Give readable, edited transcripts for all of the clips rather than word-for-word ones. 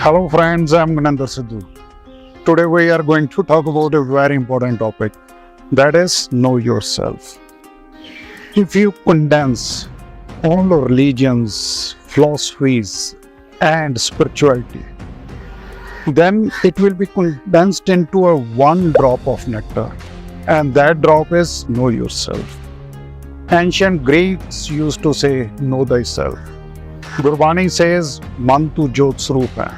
Hello friends, I'm Gunender Sidhu. Today we are going to talk about a very important topic, that is know yourself. If you condense all religions, philosophies and spirituality, then it will be condensed into a one drop of nectar, and that drop is know yourself. Ancient Greeks used to say know thyself. Gurbani says मन तू ज्योत स्वरूप है,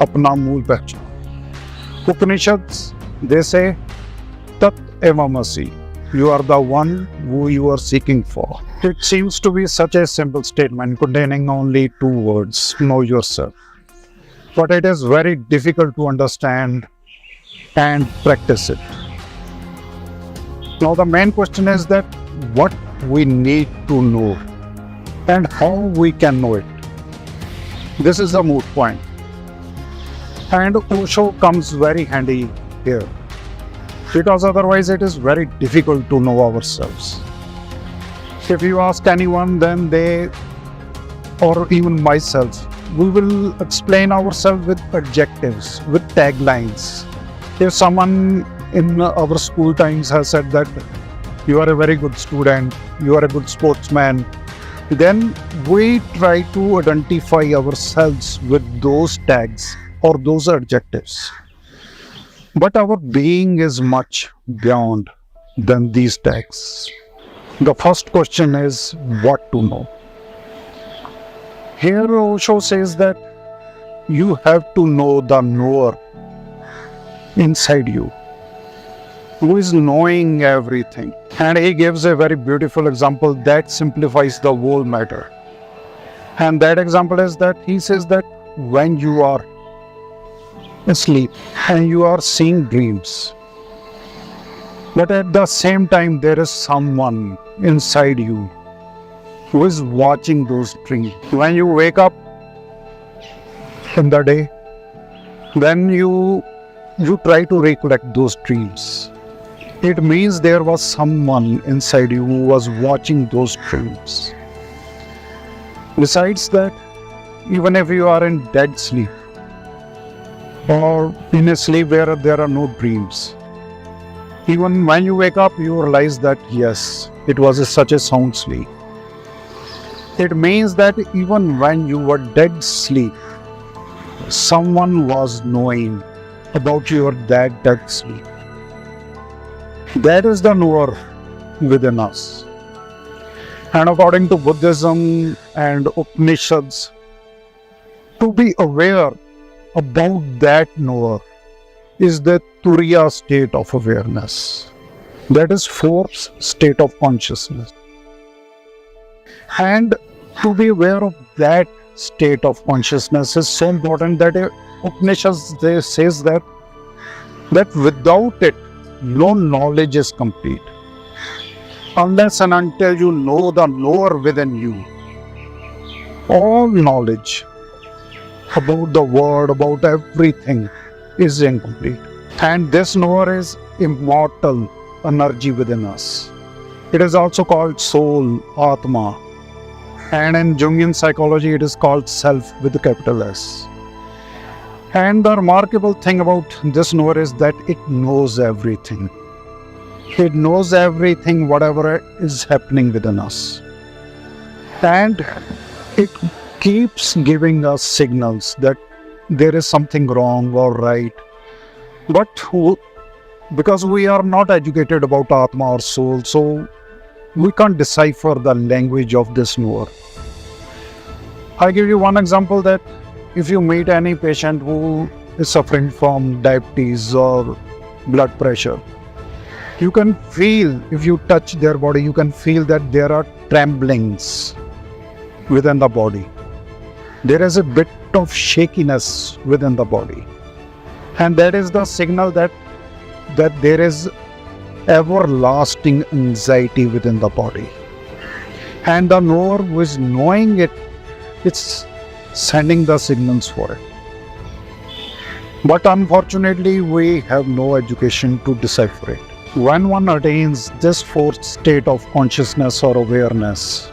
अपना मूल पहचान. Upanishads, they say tat evamasi, you are the one who you are seeking for. It seems to be such a simple statement containing only two words, know yourself. But it is very difficult to understand and practice it. Now the main question is that what we need to know and how we can know it. This is the moot point. And Osho comes very handy here, because otherwise it is very difficult to know ourselves. If you ask anyone, then they, or even myself, we will explain ourselves with adjectives, with taglines. If someone in our school times has said that you are a very good student, you are a good sportsman, then we try to identify ourselves with those tags or those adjectives. But our being is much beyond than these tags. The first question is what to know. Here Osho says that you have to know the knower inside you, who is knowing everything. And he gives a very beautiful example that simplifies the whole matter. And that example is that he says that when you are asleep and you are seeing dreams, but at the same time there is someone inside you who is watching those dreams. When you wake up in the day, then you try to recollect those dreams. It means there was someone inside you who was watching those dreams. Besides that, even if you are in dead sleep or in a sleep where there are no dreams, even when you wake up, you realize that yes, it was such a sound sleep. It means that even when you were dead sleep, someone was knowing about your dead sleep. That is the knower within us. And according to Buddhism and Upanishads, to be aware about that knower is the Turiya state of awareness. That is fourth state of consciousness. And to be aware of that state of consciousness is so important that Upanishads says that without it, no knowledge is complete. Unless and until you know the knower within you, all knowledge about the world, about everything is incomplete. And this knower is immortal energy within us. It is also called soul, Atma. And in Jungian psychology, it is called self with a capital S. And the remarkable thing about this knower is that it knows everything. It knows everything, whatever is happening within us. And it keeps giving us signals that there is something wrong or right. But because we are not educated about Atma or soul, so we can't decipher the language of this knower. I give you one example that if you meet any patient who is suffering from diabetes or blood pressure, you can feel, if you touch their body, you can feel that there are tremblings within the body. There is a bit of shakiness within the body. And that is the signal that there is everlasting anxiety within the body. And the knower who is knowing it, it's sending the signals for it. But unfortunately, we have no education to decipher it. When one attains this fourth state of consciousness or awareness,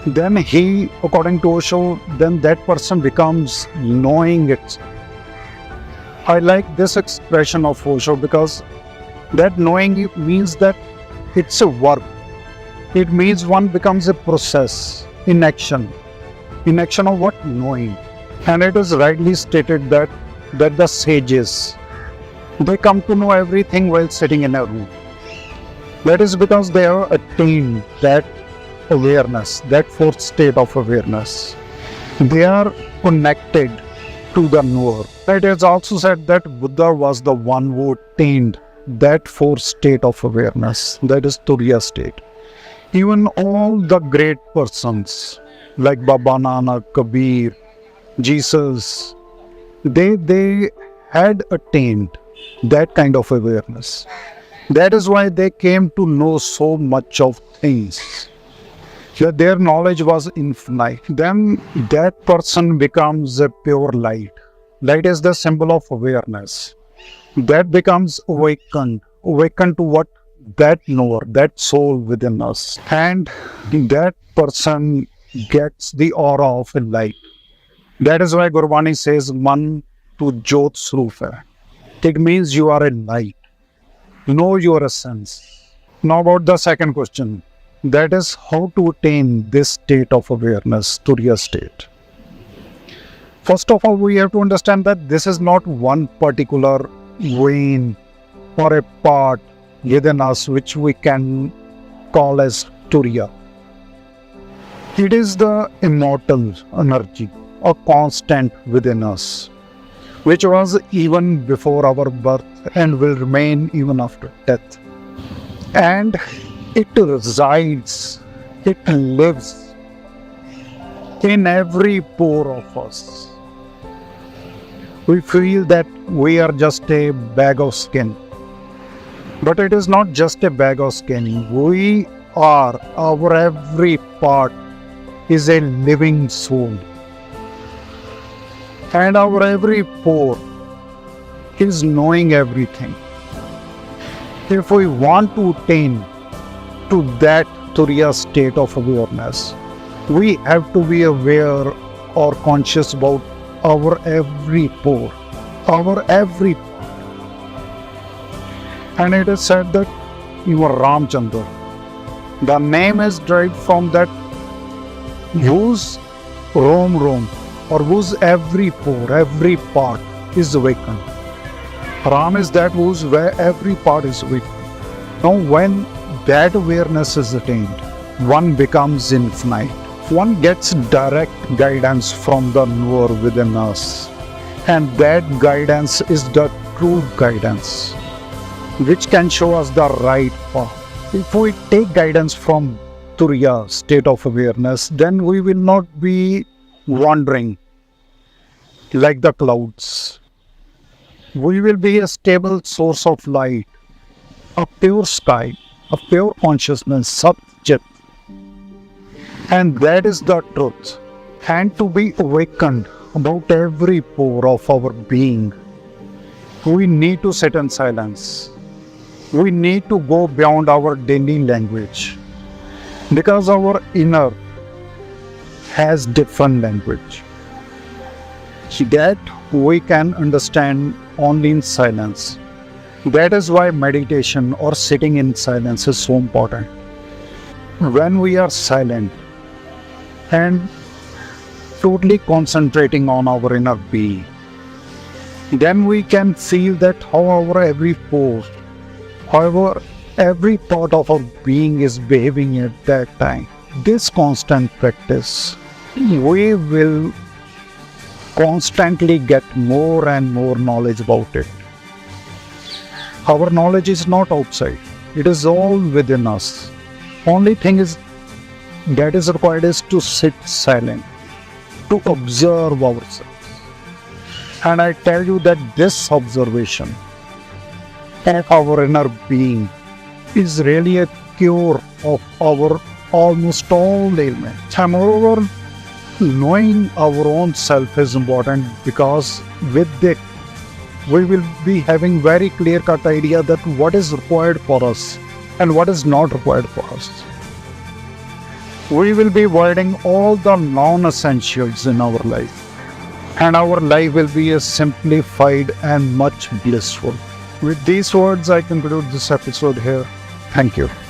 then he, according to Osho, then that person becomes knowing it. I like this expression of Osho because that knowing it means that it's a verb. It means one becomes a process in action. In action of what? Knowing. And it is rightly stated that the sages, they come to know everything while sitting in a room. That is because they have attained that awareness, that fourth state of awareness. They are connected to the knower. It is also said that Buddha was the one who attained that fourth state of awareness, that is Turiya state. Even all the great persons like Baba Nanak, Kabir, Jesus, they had attained that kind of awareness. That is why they came to know so much of things. That their knowledge was infinite. Then that person becomes a pure light. Light is the symbol of awareness. That becomes awakened. Awakened to what? That knower, that soul within us. And that person gets the aura of a light. That is why Gurbani says, Man tu Jot Swarup hai. It means you are a light. Know your essence. Now about the second question. That is how to attain this state of awareness, Turiya state. First of all, we have to understand that this is not one particular vein or a part within us which we can call as Turiya. It is the immortal energy, a constant within us, which was even before our birth and will remain even after death. And it resides, it lives in every pore of us. We feel that we are just a bag of skin. But it is not just a bag of skin. We are, our every part is a living soul. And our every pore is knowing everything. If we want to attain to that Turiya state of awareness, we have to be aware or conscious about our every pore, our every part. And it is said that you are Ramchandra. The name is derived from that whose roam or whose every pore, every part is awakened. Ram is that whose where every part is awakened. Now when that awareness is attained, one becomes infinite. One gets direct guidance from the knower within us. And that guidance is the true guidance, which can show us the right path. If we take guidance from Turiya state of awareness, then we will not be wandering like the clouds. We will be a stable source of light, a pure sky, a pure consciousness, Sat-Chit. And that is the truth. And to be awakened about every pore of our being, we need to sit in silence. We need to go beyond our daily language, because our inner has different language that we can understand only in silence. That is why meditation or sitting in silence is so important. When we are silent and totally concentrating on our inner being, then we can feel that how our every pore, however every part of our being is behaving at that time. This constant practice, we will constantly get more and more knowledge about it. Our knowledge is not outside, it is all within us. Only thing is that is required is to sit silent, to observe ourselves. And I tell you that this observation of our inner being is really a cure of our almost all ailments. And moreover, knowing our own self is important, because with it, we will be having very clear-cut idea that what is required for us and what is not required for us. we will be avoiding all the non-essentials in our life. And our life will be a simplified and much blissful. With these words, I conclude this episode here. Thank you.